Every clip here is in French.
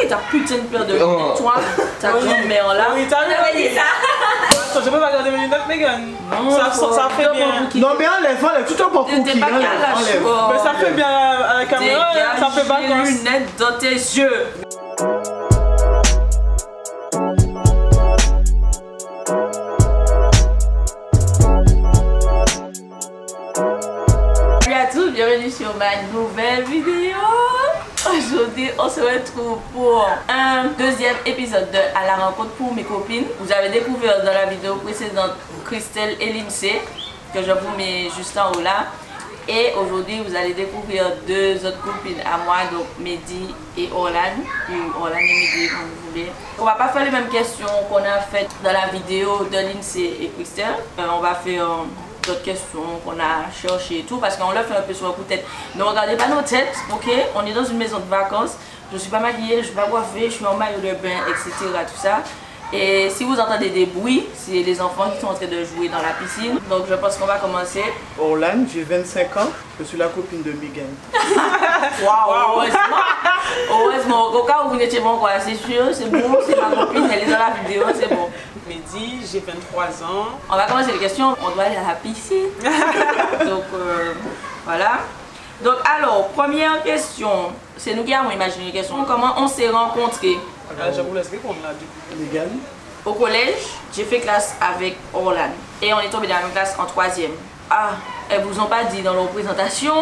Ok, t'as putain de peur de lunettes, toi. Ta grand-mère là. Oui, t'as dit ça. Je peux pas regarder mes lunettes, Megan. Ça fait bien. Non, mais enlève, tout en pour qui T'es pas enlève. Mais ça fait bien à la caméra, ça fait Dégage vacances. les lunettes dans tes yeux. Salut à tous, bienvenue sur ma nouvelle vidéo. Aujourd'hui, on se retrouve pour un deuxième épisode de À la rencontre pour mes copines. Vous avez découvert dans la vidéo précédente Christelle et Lindsay, que je vous mets juste en haut là. Et aujourd'hui, vous allez découvrir deux autres copines à moi, donc Mehdi et Orlane. Orlane et Mehdi, comme vous voulez. On va pas faire les mêmes questions qu'on a faites dans la vidéo de Lindsay et Christelle. On va faire d'autres questions qu'on a cherchées et tout, parce qu'on l'a fait un peu sur un coup de tête. Ne regardez pas nos têtes, ok? On est dans une maison de vacances. Je suis pas maquillée, je suis pas coiffée, je suis en maillot de bain, etc. Tout ça. Et si vous entendez des bruits, c'est les enfants qui sont en train de jouer dans la piscine. Donc je pense qu'on va commencer. Orlane, j'ai 25 ans, je suis la copine de Megan. Waouh, heureusement. Heureusement, au cas où vous n'étiez pas quoi, c'est sûr, c'est bon, c'est ma copine, elle est dans la vidéo, c'est bon. Mehdi, j'ai 23 ans. On va commencer les questions, on doit aller à la piscine. Donc voilà. Donc alors, première question, c'est nous qui avons imaginé les questions. Comment on s'est rencontrés? Je vous laisse répondre là du coup. Megan? Au collège, j'ai fait classe avec Orlane et on est tombé dans la même classe en 3e. Ah, elles vous ont pas dit dans leur présentation,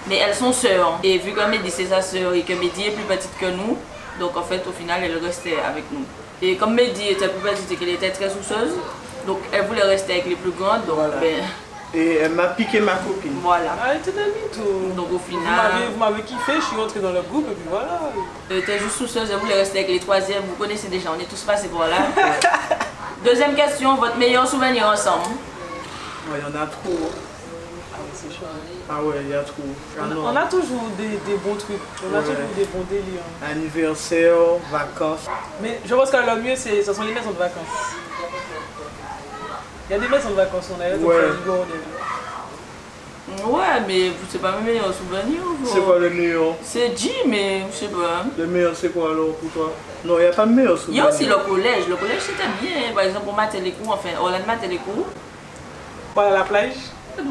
mais elles sont sœurs. Et vu que Mehdi c'est sa sœur et que Mehdi est plus petite que nous, donc en fait au final elle restait avec nous. Et comme Mehdi était plus petite et qu'elle était très soucieuse, donc elle voulait rester avec les plus grandes, donc Voilà. ben Et elle m'a piqué ma copine. voilà. Ah, elle était dans le mytho. Donc au final, Vous m'avez kiffé, je suis rentrée dans le groupe et puis voilà. elle était juste soucieuse, elle voulait rester avec les 3e, vous connaissez déjà, on est tous passés par là. Deuxième question, votre meilleur souvenir ensemble? Ouais, il y en a trop. Ah, mais c'est chaud. Ah ouais, il y a trop. On a toujours des bons trucs, on a Ouais. toujours des bons délires. Anniversaire, vacances. Mais je pense que le mieux, ce sont les maisons de vacances. Il y a des maisons de vacances, on a eu Ouais. Ouais, mais c'est pas mes meilleurs souvenirs. C'est quoi le meilleur? C'est dit, mais je sais pas. Le meilleur, c'est quoi alors pour toi? Non, il n'y a pas de meilleur Il y souvenir. a aussi le collège. Le collège c'était bien. Par exemple, pour mater les cours, enfin, Orlane matait les cours. Voilà la plage.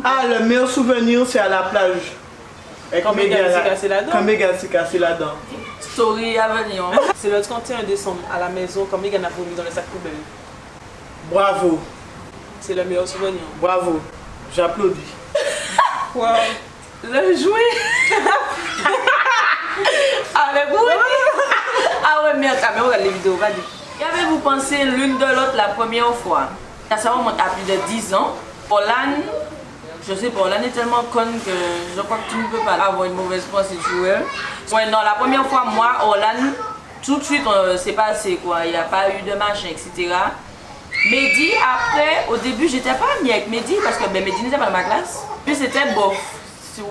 Ah, le meilleur souvenir, c'est à la plage. Avec Quand Megan Megan, s'est cassé la dent. Quand Megan s'est cassé la dent. Story à venir. C'est le 31 décembre à la maison quand Megan a vomi dans le sac poubelle. Bravo, C'est le meilleur souvenir. bravo. J'applaudis. Wow. Le jouet. Avec vous. Ah ouais, merde, mais regarde les vidéos, vas-y. Qu'avez-vous pensé l'une de l'autre la première fois? Ça remonte à plus de 10 ans. Orlane, je sais pas, Orlane est tellement conne que je crois que tu ne peux pas avoir une mauvaise pensée sur elle. Ouais, non, la première fois, moi, Orlane, tout de suite, c'est passé quoi. Il n'y a pas eu de machin, etc. Mehdi, après, au début, j'étais pas amie avec Mehdi parce que ben, Mehdi n'était pas dans ma classe. Puis c'était bof.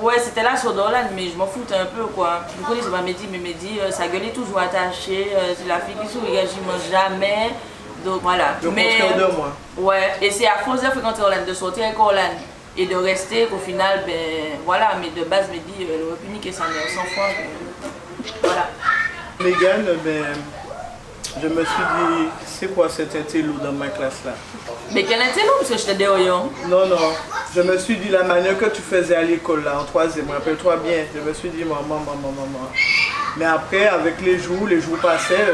Ouais, c'était là sur Orlane, mais je m'en foutais un peu quoi. Du coup, c'est pas Mehdi, mais Mehdi, sa gueule est toujours attachée. C'est la fille qui sourit, j'y mange jamais. Donc voilà. Le Mais, contraire de moi. ouais, et c'est à force de fréquenter Orlane, de sortir avec Orlane et de rester qu'au final, ben voilà. Mais de base, Mehdi, elle aurait pu niquer sa mère 100 fois. Voilà. Megan, ben, je me suis dit, c'est quoi cet intello dans ma classe là? Mais quel intérêt, parce que j'étais derrière. Non, non, je me suis dit la manière que tu faisais à l'école là, en 3e, rappelle-toi bien, je me suis dit maman. Mais après, avec les jours passaient,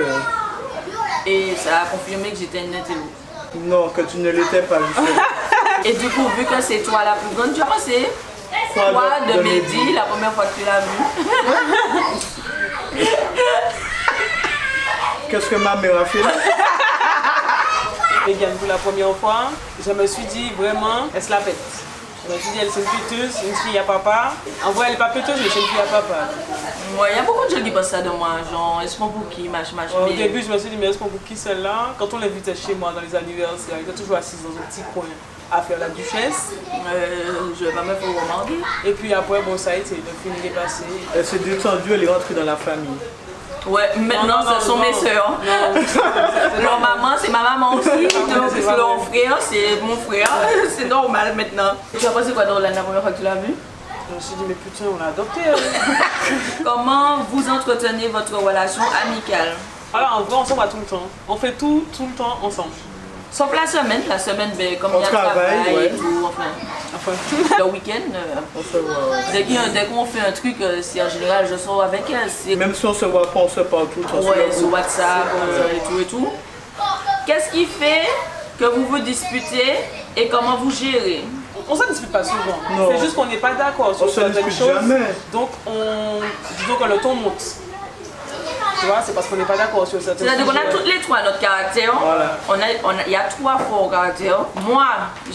Et ça a confirmé que j'étais une intello. non, que tu ne l'étais pas justement. Et du coup, vu que c'est toi la plus grande, tu as pensé quoi de Mehdi la première fois que tu l'as vu? Qu'est-ce que ma mère a fait là? Megan, pour la première fois, je me suis dit vraiment, elle se la pète. Je me suis dit, elle c'est une piteuse, une fille à papa. En vrai, elle n'est pas piteuse, mais c'est une fille à papa. Ouais, il y a beaucoup de gens qui pensent ça de moi, genre, est-ce qu'on pour qui, machin. Au début, je me suis dit, mais est-ce qu'on pour qui celle-là? Quand on l'invitait chez moi dans les anniversaires, elle était toujours assise dans un petit coin à faire la duchesse. Je vais pas me faire remarquer. Et puis après, bon, ça a été, le film est passé. Elle s'est détendue, elle est rentrée dans la famille. Ouais, maintenant Non, ce sont mes soeurs. Leur maman, c'est ma maman aussi. Donc leur frère, c'est mon frère. C'est normal maintenant. Tu as pensé quoi d'Orlane la première fois que tu l'as vu? Je me suis dit, mais putain, on l'a adopté. Elle. Comment vous entretenez votre relation amicale? Alors, en vrai, on s'en va tout le temps. On fait tout le temps ensemble. Sauf la semaine, ben, comme On il y a travaille, travail ouais. et tout, enfin, Enfin, le week-end, On se voit, ouais. dès qu'on fait un truc, c'est en général, je sors avec elle. C'est Même si on se voit pas, on se parle tout le temps. ouais, sur sur WhatsApp et tout. Qu'est-ce qui fait que vous vous disputez et comment vous gérez? on ne se dispute pas souvent. Non. C'est juste qu'on n'est pas d'accord sur On se certaines dispute choses. jamais. Donc, disons que le ton monte. Tu vois, c'est parce qu'on n'est pas d'accord sur certaines choses. C'est-à-dire qu'on a toutes les trois notre caractère. Voilà. Il y a trois forts caractères. Moi,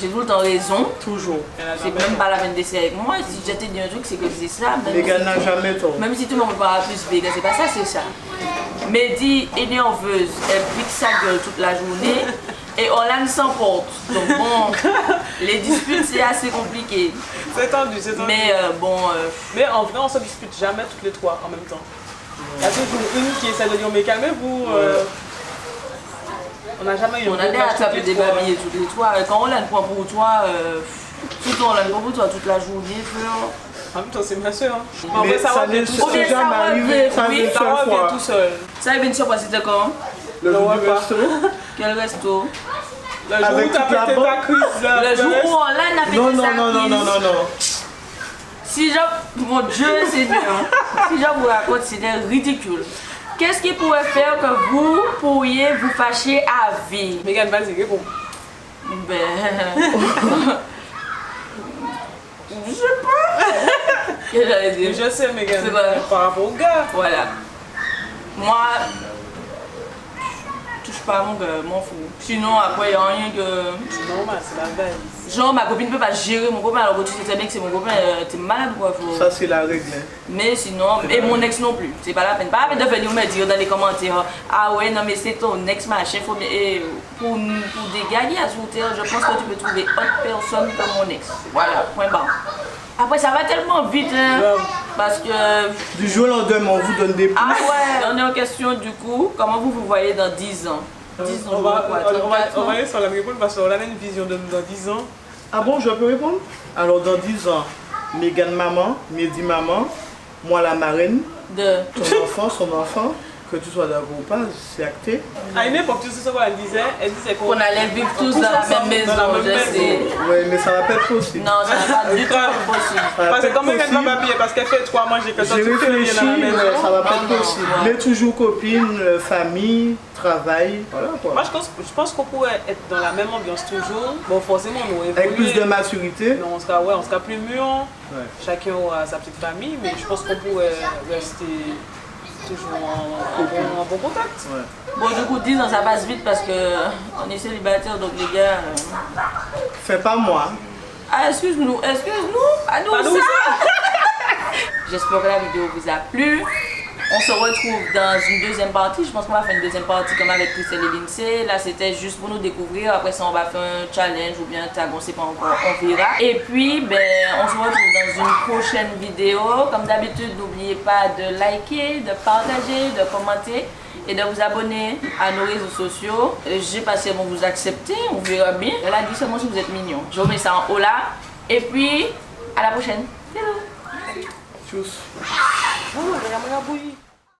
j'ai tout le temps raison. Toujours. Elle C'est a même pas la peine d'essayer avec moi. Si j'étais dit un truc, c'est que c'est ça. Les gars n'ont jamais tort. Même si tout le monde me parle plus big, c'est pas ça, c'est ça. Mehdi est nerveuse, elle pique sa gueule toute la journée et Orlane s'emporte. Donc bon, les disputes c'est assez compliqué. C'est tendu, c'est tendu. Mais Mais en vrai, on ne se dispute jamais toutes les trois en même temps. Il y a toujours une qui essaie de dire, mais calmez-vous. On n'a jamais eu on a des attrapé des babilles toutes les trois. Quand Orlane prend pour toi, tout le temps Orlane prend pour toi toute la journée. En même temps, c'est ma soeur. Hein. En Mais vrai, ça ça revient n'est tout seul. jamais arrivé. Ça oui, arrive une Ça seule revient fois. tout seul. Ça avait une surprise, c'était quand? Le jour du repas. resto. Quel resto? Le jour Avec où t'as toute la pété bande. ta cuisse là. Le jour où Orlane a pété Non, sa non, non, non, cuisse. non, non, non. Si je... Mon Dieu, Seigneur. Si je vous raconte, c'était ridicule. Qu'est-ce qui pourrait faire que vous pourriez vous fâcher à vie? Megan, vas-y, réponds. Ben... je sais pas. Qu'est-ce que j'allais dire? Je sais, Megan. C'est quoi? Par rapport au gars. Voilà. Moi... touche pas à mon gars, m'en fous. Sinon, après, il n'y a rien que... C'est normal, c'est la veille. Genre, ma copine ne peut pas gérer mon copain, alors que tu sais très bien que c'est mon copain, t'es malade quoi. Faut... Ça, c'est la règle. Hein. Mais sinon, et mon ex non plus, c'est pas la peine. Pas la peine de venir me dire dans les commentaires, ah ouais, non mais c'est ton ex machin, faut bien. Et pour des gars qui sur terre, je pense que tu peux trouver autre personne que mon ex. Voilà, point barre. Après, ça va tellement vite, hein, parce que... Du jour au lendemain, on vous donne des pouces. Ah ouais, on est en question du coup, comment vous vous voyez dans 10 ans? 10 ans, On va quoi, aller sur la réponse parce qu'on a une vision de dans 10 ans. Ah bon, je peux répondre? Alors, dans 10 ans, Megan maman, Mehdi maman, moi la marraine, de... ton enfant, son enfant, que tu sois d'accord ou pas, c'est acté. À une époque, tu sais ce qu'elle disait? Elle disait qu'on allait vivre tous dans la même maison, je sais. Oui, mais ça va pas être possible. Non, ça va pas du tout possible. Ça va Parce pas que être comme elle possible. va m'habiller, parce qu'elle fait 3 manger que ça, J'ai tu fais rien réfléchi, dans la maison. mais ça va pas être Non, possible. non. Mais toujours copine, famille, travail, voilà quoi. Moi, je pense qu'on pourrait être dans la même ambiance toujours. Bon, forcément, nous évoluer. Avec plus de maturité. Non, on sera plus mûr. Ouais. Chacun aura sa petite famille, mais je pense qu'on pourrait rester toujours en bon contact. Ouais. Bon, du coup, 10 ans, ça passe vite parce que on est célibataire, donc les gars... Fais pas moi. Ah, excuse-nous, à nous À nous, ça. J'espère que la vidéo vous a plu. On se retrouve dans une deuxième partie. Je pense qu'on va faire une deuxième partie comme avec Christelle et Lindsay. Là, c'était juste pour nous découvrir. Après ça, on va faire un challenge ou bien un tag, on sait pas encore, on verra. Et puis, ben, on se retrouve dans une prochaine vidéo. Comme d'habitude, n'oubliez pas de liker, de partager, de commenter et de vous abonner à nos réseaux sociaux. J'ai passé bon vous accepter, on verra bien. Elle a dit seulement si vous êtes mignon. Je vous mets ça en haut là. Et puis, à la prochaine. Bisous. Tchuss. Oh, regarde-moi la bouillie.